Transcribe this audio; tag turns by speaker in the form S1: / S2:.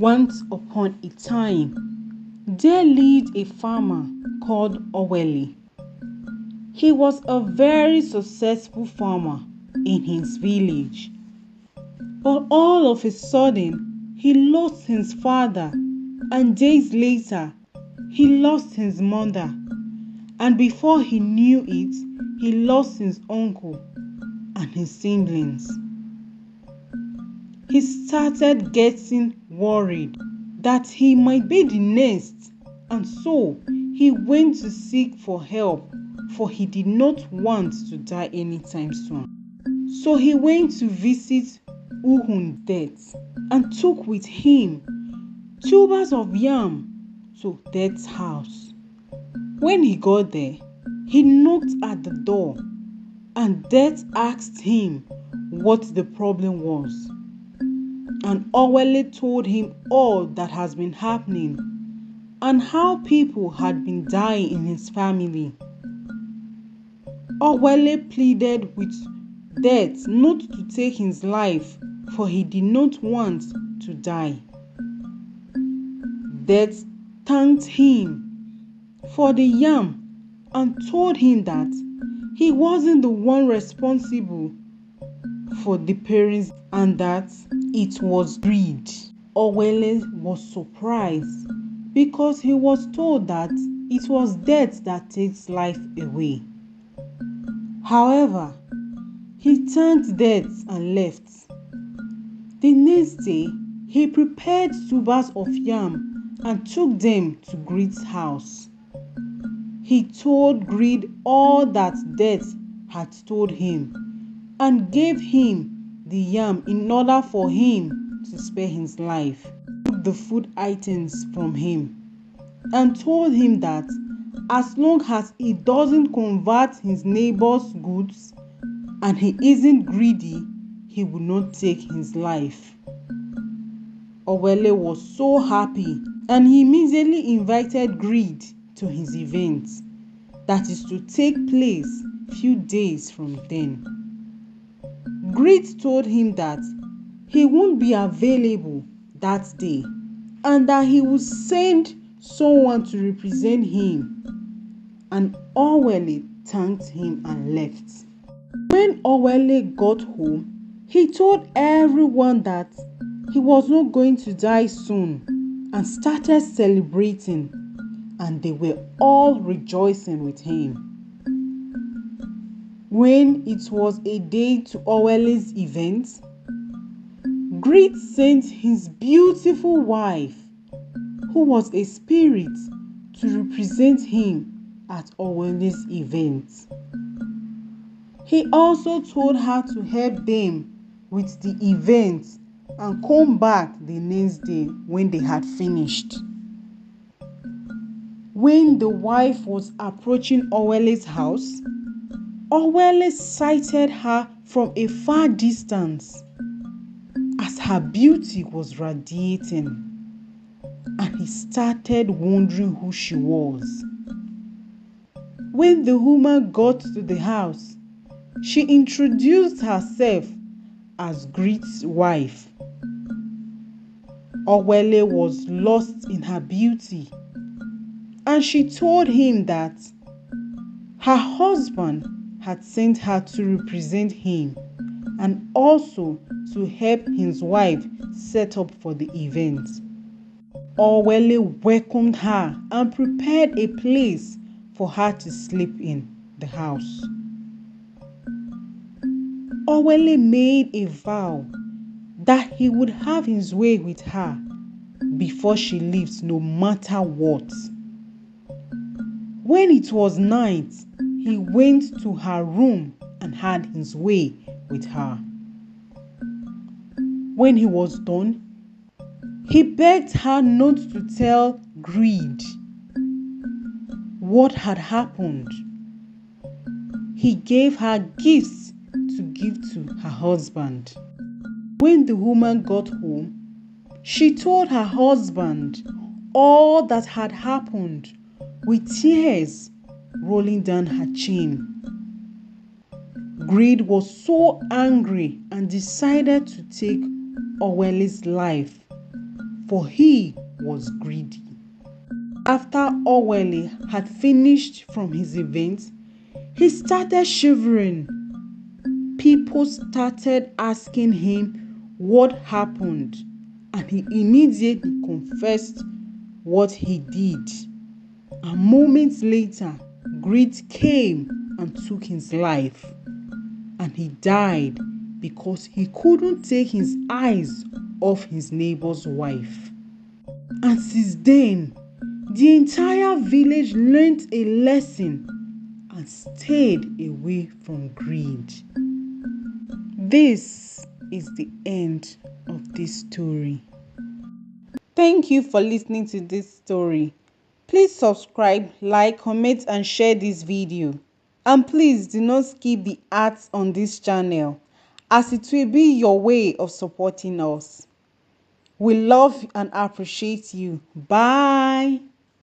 S1: Once upon a time, there lived a farmer called OWÉLE. He was a very successful farmer in his village. But all of a sudden, he lost his father, and days later, he lost his mother. And before he knew it, he lost his uncle and his siblings. He started getting worried that he might be the next, and so he went to seek for help, for he did not want to die anytime soon. So he went to visit Death and took with him tubers of yam to Death's house. When he got there, he knocked at the door, and Death asked him what the problem was. And OWÉLE told him all that has been happening and how people had been dying in his family. OWÉLE pleaded with Death not to take his life, for he did not want to die. Death thanked him for the yam and told him that he wasn't the one responsible for the parents and that it was greed. OWÉLE was surprised because he was told that it was death that takes life away. However, he thanked Death and left. The next day, he prepared tubers of yam and took them to Greed's house. He told Greed all that Death had told him and gave him the yam in order for him to spare his life. He took the food items from him and told him that as long as he doesn't convert his neighbor's goods and he isn't greedy, he will not take his life. OWÉLE was so happy, and he immediately invited Greed to his event that is to take place few days from then. Greed told him that he won't be available that day and that he would send someone to represent him, and OWÉLE thanked him and left. When OWÉLE got home, he told everyone that he was not going to die soon and started celebrating, and they were all rejoicing with him. When it was a day to OWÉLE's event, Greed sent his beautiful wife, who was a spirit, to represent him at OWÉLE's event. He also told her to help them with the event and come back the next day when they had finished. When the wife was approaching OWÉLE's house, OWÉLE sighted her from a far distance as her beauty was radiating, and he started wondering who she was. When the woman got to the house, she introduced herself as Greed's wife. OWÉLE was lost in her beauty, and she told him that her husband had sent her to represent him and also to help his wife set up for the event. OWÉLE welcomed her and prepared a place for her to sleep in the house. OWÉLE made a vow that he would have his way with her before she leaves, no matter what. When it was night, he went to her room and had his way with her. When he was done, he begged her not to tell Greed what had happened. He gave her gifts to give to her husband. When the woman got home, she told her husband all that had happened, with tears rolling down her chin. Greed was so angry and decided to take OWÉLE's life, for he was greedy. After OWÉLE had finished from his event, he started shivering. People started asking him what happened, and he immediately confessed what he did. And moments later, greed came and took his life, and he died because he couldn't take his eyes off his neighbor's wife. And since then, the entire village learned a lesson and stayed away from greed. This is the end of this story. Thank you for listening to this story. Please subscribe, like, comment and share this video. And please do not skip the ads on this channel, as it will be your way of supporting us. We love and appreciate you. Bye.